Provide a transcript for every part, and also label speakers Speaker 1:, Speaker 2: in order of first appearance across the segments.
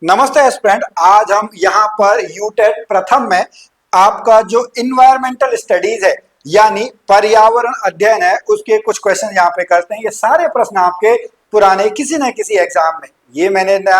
Speaker 1: नमस्ते स्टूडेंट, आज हम यहाँ पर यूटेट प्रथम में आपका जो इन्वायरमेंटल स्टडीज है यानी पर्यावरण अध्ययन है उसके कुछ क्वेश्चन यहाँ पे करते हैं। ये सारे प्रश्न आपके पुराने किसी न किसी एग्जाम में, ये मैंने ना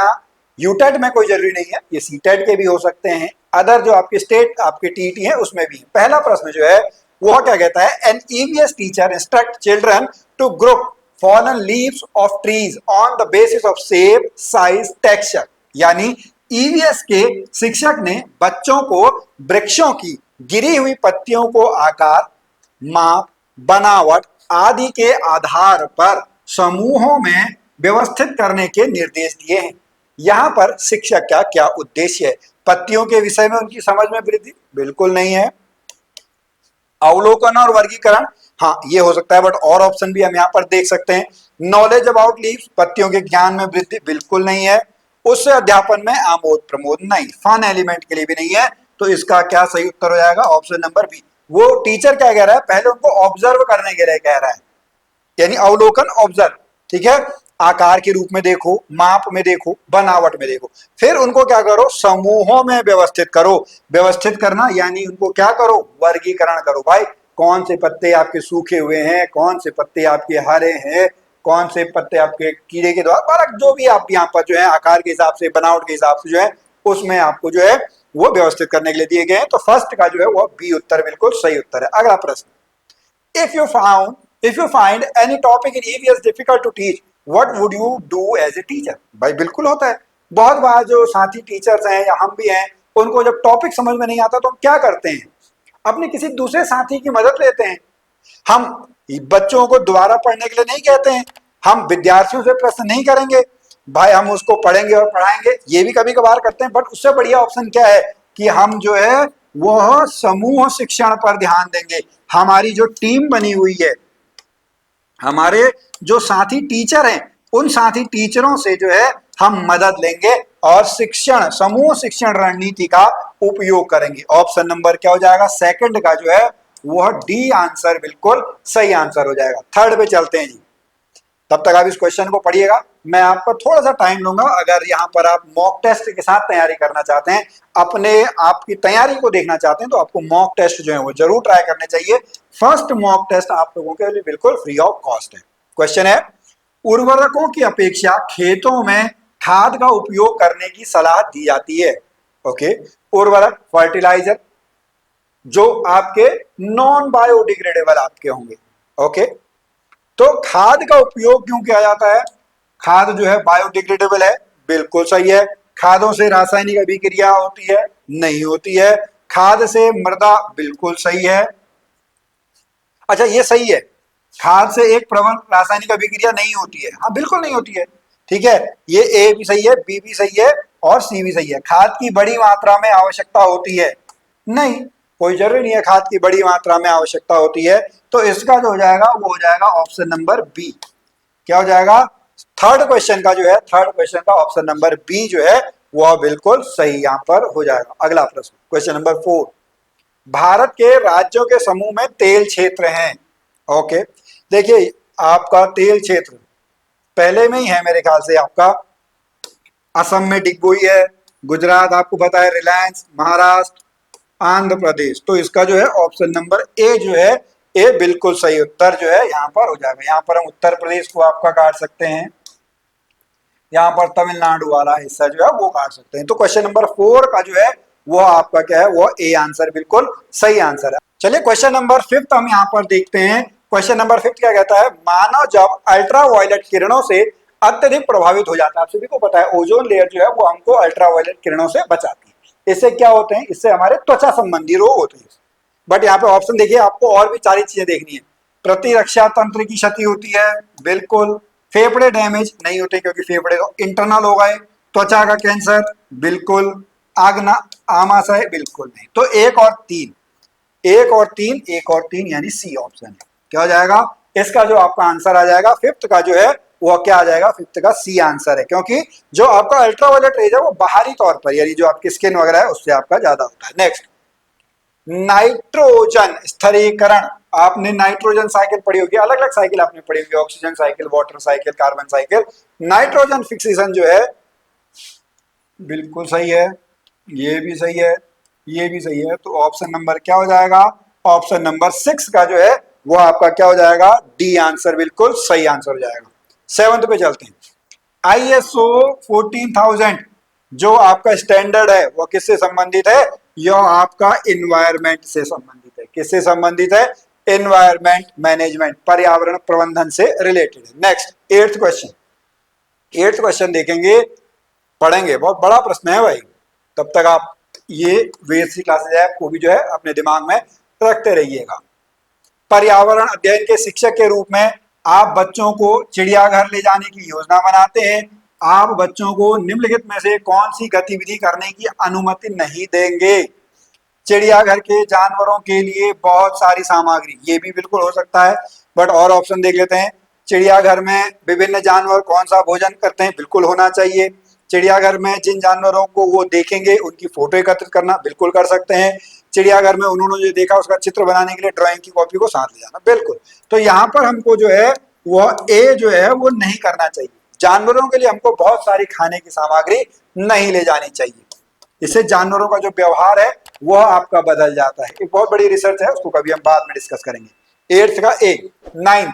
Speaker 1: यूटेट में कोई जरूरी नहीं है, ये सीटेट के भी हो सकते हैं, अदर जो आपके स्टेट आपके टीटी है उसमें भी है। पहला प्रश्न जो है वह क्या कहता है, an EVS teacher instruct children to group fallen leaves of trees on the basis of shape size texture. यानी ईवीएस के शिक्षक ने बच्चों को वृक्षों की गिरी हुई पत्तियों को आकार, माप, बनावट आदि के आधार पर समूहों में व्यवस्थित करने के निर्देश दिए हैं। यहाँ पर शिक्षक का क्या उद्देश्य है? पत्तियों के विषय में उनकी समझ में वृद्धि? बिल्कुल नहीं है। अवलोकन और वर्गीकरण, हाँ ये हो सकता है, बट और ऑप्शन भी हम यहाँ पर देख सकते हैं। नॉलेज अबाउट लीव्स, पत्तियों के ज्ञान में वृद्धि? बिल्कुल नहीं है। उससे अध्यापन में आमोद प्रमोद? नहीं। फन एलिमेंट के लिए भी नहीं है। तो इसका क्या सही उत्तर हो जाएगा? Option number B. वो टीचर क्या कह रहा है, पहले उनको ऑब्जर्व करने के लिए कह रहा है, यानी अवलोकन, ऑब्जर्व, ठीक है। आकार के रूप में देखो, माप में देखो, बनावट में देखो, फिर उनको क्या करो, समूहों में व्यवस्थित करो। व्यवस्थित करना यानी उनको क्या करो, वर्गीकरण करो। भाई कौन से पत्ते आपके सूखे हुए हैं, कौन से पत्ते आपके हरे हैं, कौन से पत्ते आपके कीड़े के द्वारा, जो भी आप यहाँ पर जो है आकार के हिसाब से, बनावट के हिसाब से जो है उसमें आपको जो है वो व्यवस्थित करने के लिए दिए गए हैं। तो फर्स्ट का जो है वो बी उत्तर बिल्कुल सही उत्तर है। अगला प्रश्न, if you find any topic in EVS difficult to teach, what would you do as a teacher? भाई बिल्कुल होता है, बहुत बार जो साथी टीचर्स हैं या हम भी हैं, उनको जब टॉपिक समझ में नहीं आता तो हम क्या करते हैं, अपने किसी दूसरे साथी की मदद लेते हैं। हम बच्चों को दोबारा पढ़ने के लिए नहीं कहते हैं, हम विद्यार्थियों से प्रश्न नहीं करेंगे, भाई हम उसको पढ़ेंगे और पढ़ाएंगे, ये भी कभी कभार करते हैं। बट उससे बढ़िया ऑप्शन क्या है कि हम जो है वह समूह शिक्षण पर ध्यान देंगे। हमारी जो टीम बनी हुई है, हमारे जो साथी टीचर हैं, उन साथी टीचरों से जो है हम मदद लेंगे और शिक्षण, समूह शिक्षण रणनीति का उपयोग करेंगे। ऑप्शन नंबर क्या हो जाएगा, सेकंड का जो है वह डी आंसर बिल्कुल सही आंसर हो जाएगा। थर्ड पे चलते हैं जी। तब तक आप इस क्वेश्चन को पढ़िएगा, मैं आपका थोड़ा सा टाइम लूंगा। अगर यहाँ पर आप मॉक टेस्ट के साथ तैयारी करना चाहते हैं, अपने आपकी तैयारी को देखना चाहते हैं, तो आपको मॉक टेस्ट जो है वो जरूर ट्राई करने चाहिए। फर्स्ट मॉक टेस्ट आप लोगों के लिए बिल्कुल फ्री ऑफ कॉस्ट है। क्वेश्चन है, उर्वरकों की अपेक्षा खेतों में खाद का उपयोग करने की सलाह दी जाती है। ओके, उर्वरक, फर्टिलाइजर जो आपके नॉन बायोडिग्रेडेबल आपके होंगे। ओके, तो खाद का उपयोग क्यों किया जाता है? खाद जो है बायोडिग्रेडेबल है, बिल्कुल सही है। खादों से रासायनिक अभिक्रिया होती है? नहीं होती है। खाद से मृदा? बिल्कुल सही है। अच्छा ये सही है, खाद से एक प्रबल रासायनिक अभिक्रिया नहीं होती है, हाँ बिल्कुल नहीं होती है, ठीक है। ये ए भी सही है, बी भी सही है और सी भी सही है। खाद की बड़ी मात्रा में आवश्यकता होती है? नहीं, कोई जरूरी नहीं है खाद की बड़ी मात्रा में आवश्यकता होती है। तो इसका जो हो जाएगा वो हो जाएगा ऑप्शन नंबर बी। क्या हो जाएगा? थर्ड क्वेश्चन का जो है, थर्ड क्वेश्चन का ऑप्शन नंबर बी जो है वह बिल्कुल सही यहां पर हो जाएगा। अगला प्रश्न, क्वेश्चन नंबर 4, भारत के राज्यों के समूह में तेल क्षेत्र हैं। ओके, देखिए आपका तेल क्षेत्र पहले में ही है मेरे ख्याल से, आपका असम में डिगबोई है, गुजरात आपको पता है रिलायंस, महाराष्ट्र, आंध्र प्रदेश। तो इसका जो है ऑप्शन नंबर ए जो है, ए बिल्कुल सही उत्तर जो है यहाँ पर हो जाएगा। यहाँ पर हम उत्तर प्रदेश को आपका काट सकते हैं, यहाँ पर तमिलनाडु वाला हिस्सा जो है वो काट सकते हैं। तो क्वेश्चन नंबर 4 का जो है वो आपका क्या है, वो ए आंसर बिल्कुल सही आंसर है। चलिए क्वेश्चन नंबर 5 हम यहाँ पर देखते हैं। क्वेश्चन नंबर 5 क्या कहता है, मानव जब अल्ट्रावायलेट किरणों से अत्यधिक प्रभावित हो जाता है, आप सभी को पता है ओजोन लेयर जो है वो हमको अल्ट्रावायलेट किरणों से बचाती है। इससे क्या होते हैं, इससे हमारे त्वचा संबंधी रोग होते हैं। बट यहाँ पे ऑप्शन देखिए, आपको और भी सारी चीजें देखनी है। प्रतिरक्षा तंत्र की क्षति होती है, बिल्कुल। फेफड़े डैमेज नहीं होते क्योंकि फेफड़े तो इंटरनल हो गए। त्वचा का कैंसर, बिल्कुल। आगना, आमाशय, बिल्कुल नहीं। तो एक और तीन, एक और तीन, एक और तीन यानी सी ऑप्शन है। क्या हो जाएगा इसका जो आपका आंसर आ जाएगा, फिफ्थ का जो है वो क्या आ जाएगा, फिफ्थ का सी आंसर है। क्योंकि जो आपका अल्ट्रावायलेट रेज है वो बाहरी तौर पर, यानी जो आपकी स्किन वगैरह है उससे आपका ज्यादा होता है। नेक्स्ट, नाइट्रोजन स्थिरीकरण, आपने नाइट्रोजन साइकिल पढ़ी होगी, अलग अलग साइकिल आपने पढ़ी होगी, oxygen cycle, water cycle, carbon cycle. Nitrogen fixation जो है बिल्कुल सही है, ये भी सही है, ये भी सही है। तो ऑप्शन नंबर क्या हो जाएगा? ऑप्शन नंबर 6 का जो है वो आपका क्या हो जाएगा? डी आंसर बिल्कुल सही आंसर हो जाएगा। सेवंथ पे चलते हैं। आईएसओ 14000 जो आपका स्टैंडर्ड है वो किससे संबंधित है? यह आपका इन्वायरमेंट से संबंधित है। किससे संबंधित है? इन्वायरमेंट मैनेजमेंट, पर्यावरण प्रबंधन से रिलेटेड है। Next eighth question. Eighth question देखेंगे, पढ़ेंगे, बहुत बड़ा प्रश्न है भाई। तब तक आप ये वेद क्लासेज ऐप को भी जो है अपने दिमाग में रखते रहिएगा। पर्यावरण अध्ययन के शिक्षक के रूप में आप बच्चों को चिड़ियाघर ले जाने की योजना बनाते हैं। आप बच्चों को निम्नलिखित में से कौन सी गतिविधि करने की अनुमति नहीं देंगे? चिड़ियाघर के जानवरों के लिए बहुत सारी सामग्री, ये भी बिल्कुल हो सकता है, बट और ऑप्शन देख लेते हैं। चिड़ियाघर में विभिन्न जानवर कौन सा भोजन करते हैं? बिल्कुल होना चाहिए। चिड़ियाघर में जिन जानवरों को वो देखेंगे उनकी फोटो एकत्रित करना, बिल्कुल कर सकते हैं। चिड़ियाघर में उन्होंने जो देखा उसका चित्र बनाने के लिए ड्राइंग की कॉपी को साथ ले जाना, बिल्कुल। तो यहाँ पर हमको जो है वह ए जो है वो नहीं करना चाहिए। जानवरों के लिए हमको बहुत सारी खाने की सामग्री नहीं ले जानी चाहिए। इससे जानवरों का जो व्यवहार है वह आपका बदल जाता है। एक बहुत बड़ी रिसर्च है, उसको कभी हम बाद में डिस्कस करेंगे। एट्थ का ए। नाइन्थ,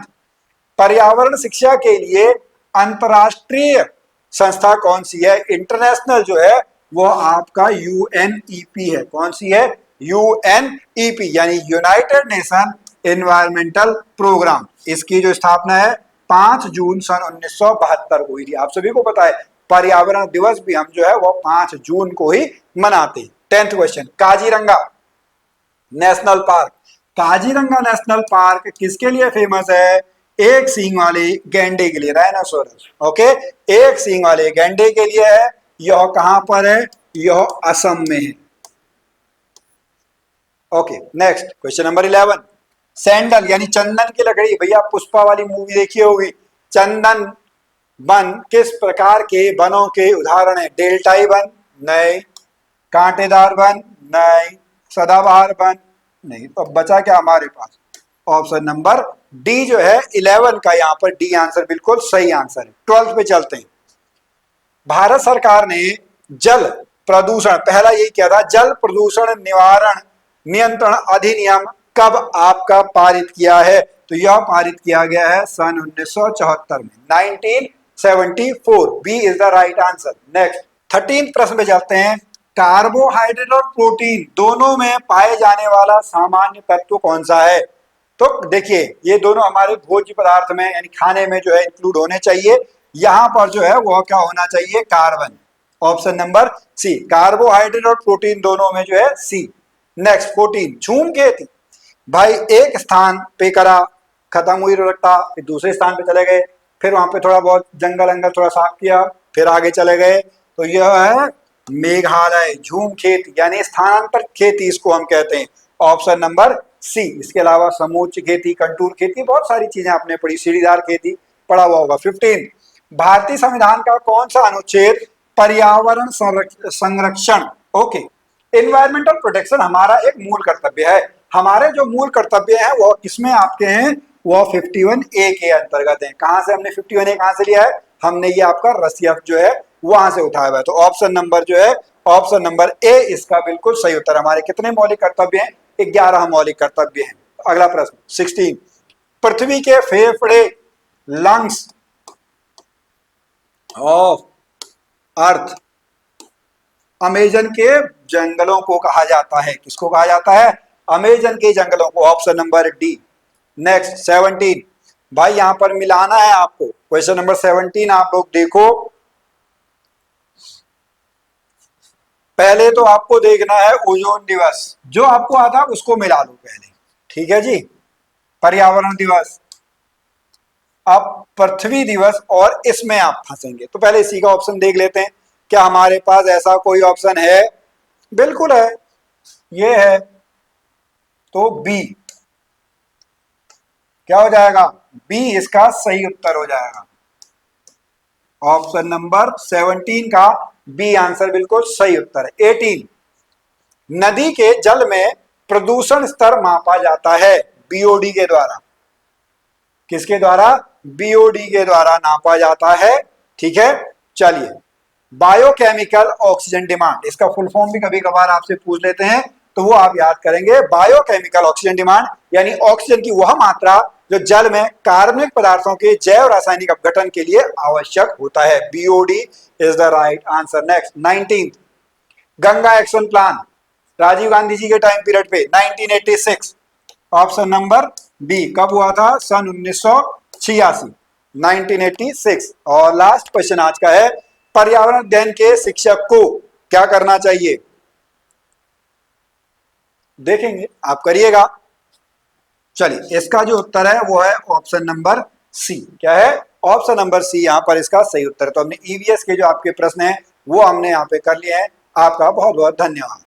Speaker 1: पर्यावरण शिक्षा के लिए अंतरराष्ट्रीय संस्था कौन सी है? इंटरनेशनल जो है वो आपका यूएनईपी है। कौन सी है? यूएनईपी यानी यूनाइटेड नेशन एनवायरमेंटल प्रोग्राम। इसकी जो स्थापना है 5 जून सन 1972 को हुई थी। आप सभी को पता है पर्यावरण दिवस भी हम जो है वो 5 जून को ही मनाते हैं। 10th question, Kaziranga national park. Kaziranga national park किसके लिए फेमस है? एक सींग वाले गैंडे के लिए, राइनोसोरस। ओके, एक सींग वाले गैंडे के लिए है। यह कहां पर है? यह असम में है। Okay, next question number 11। Sandal यानी चंदन की लकड़ी, भैया पुष्पा वाली मूवी देखी होगी। चंदन वन किस प्रकार के वनों के उदाहरण है? डेल्टाई वन नहीं, कांटेदार वन नहीं, सदाबहार वन नहीं। तो बचा क्या हमारे पास? ऑप्शन नंबर डी जो है 11 का यहाँ पर डी आंसर बिल्कुल सही आंसर है। 12th पे चलते हैं। भारत सरकार ने जल प्रदूषण, पहला यही क्या था, जल प्रदूषण निवारण नियंत्रण अधिनियम कब आपका पारित किया है? तो यह पारित किया गया है सन 1974 में, 1974। B is the right answer. Next 13 प्रश्न पे चलते हैं। कार्बोहाइड्रेट और प्रोटीन दोनों में पाए जाने वाला सामान्य तत्व कौन सा है? तो देखिए ये दोनों हमारे भोज्य पदार्थ में यानी खाने में जो है इंक्लूड होने चाहिए। यहां पर जो है वो क्या होना चाहिए? Carbon. Option number C, carbohydrate और प्रोटीन दोनों में जो है सी। नेक्स्ट 14, झूम खेती। भाई एक स्थान पे करा, खत्म हुई रखता, फिर दूसरे स्थान पे चले गए, फिर वहां पे थोड़ा बहुत जंगल अंगल थोड़ा साफ किया, फिर आगे चले गए। तो यह है मेघालय झूम खेती यानी स्थानांतर खेती इसको हम कहते हैं। Option number C. इसके अलावा समोच्च खेती, कंटूर खेती, बहुत सारी चीजें आपने पढ़ी, सीढ़ीदार खेती पढ़ा हुआ होगा। 15, भारतीय संविधान का कौन सा अनुच्छेद पर्यावरण संरक्षण, ओके, एनवायरमेंटल प्रोटेक्शन हमारा एक मूल कर्तव्य है। हमारे जो मूल कर्तव्य हैं वो किसमें आपके हैं? वो 51A के अंतर्गत है। कहां से हमने 51A कहां से लिया है? हमने ये आपका रसियत जो है वहां से उठाया हुआ है। तो ऑप्शन नंबर जो है ऑप्शन नंबर ए इसका बिल्कुल सही उत्तर। हमारे कितने मौलिक कर्तव्य हैं? 11 मौलिक कर्तव्य हैं। अगला प्रश्न 16, पृथ्वी के फेफड़े लंग्स ऑफ अर्थ अमेजन के जंगलों को कहा जाता है। किसको कहा जाता है? अमेजन के जंगलों को। Option number D. नेक्स्ट 17, भाई यहां पर मिलाना है आपको। क्वेश्चन नंबर 17 आप लोग देखो, पहले तो आपको देखना है ओजोन दिवस, जो आपको आता है उसको मिला लो पहले, ठीक है जी। पर्यावरण दिवस, अब पृथ्वी दिवस और इसमें आप फंसेंगे। तो पहले इसी का ऑप्शन देख लेते हैं, क्या हमारे पास ऐसा कोई ऑप्शन है? बिल्कुल है, ये है। तो बी क्या हो जाएगा? बी इसका सही उत्तर हो जाएगा। ऑप्शन नंबर 17 का बी आंसर बिल्कुल सही उत्तर है। 18, नदी के जल में प्रदूषण स्तर मापा जाता है बीओडी के द्वारा। किसके द्वारा? बीओडी के द्वारा नापा जाता है, ठीक है। चलिए बायोकेमिकल ऑक्सीजन डिमांड, इसका फुल फॉर्म भी कभी कभार आपसे पूछ लेते हैं तो वो आप याद करेंगे। बायोकेमिकल ऑक्सीजन डिमांड यानी ऑक्सीजन की वह मात्रा जो जल में कार्बनिक पदार्थों के जैव रासायनिक अपघटन के लिए आवश्यक होता है। BOD is the right answer. Next 19th, Ganga action plan Rajiv Gandhi ji के टाइम पीरियड पे 1986, ऑप्शन नंबर बी। कब हुआ था? सन 1986, 1986। और लास्ट क्वेश्चन आज का है, पर्यावरण अध्ययन के शिक्षक को क्या करना चाहिए? देखेंगे, आप करिएगा। चलिए, इसका जो उत्तर है वो है ऑप्शन नंबर सी। क्या है? ऑप्शन नंबर सी यहां पर इसका सही उत्तर। तो हमने ईवीएस के जो आपके प्रश्न हैं वो हमने यहाँ पे कर लिए हैं। आपका बहुत बहुत धन्यवाद।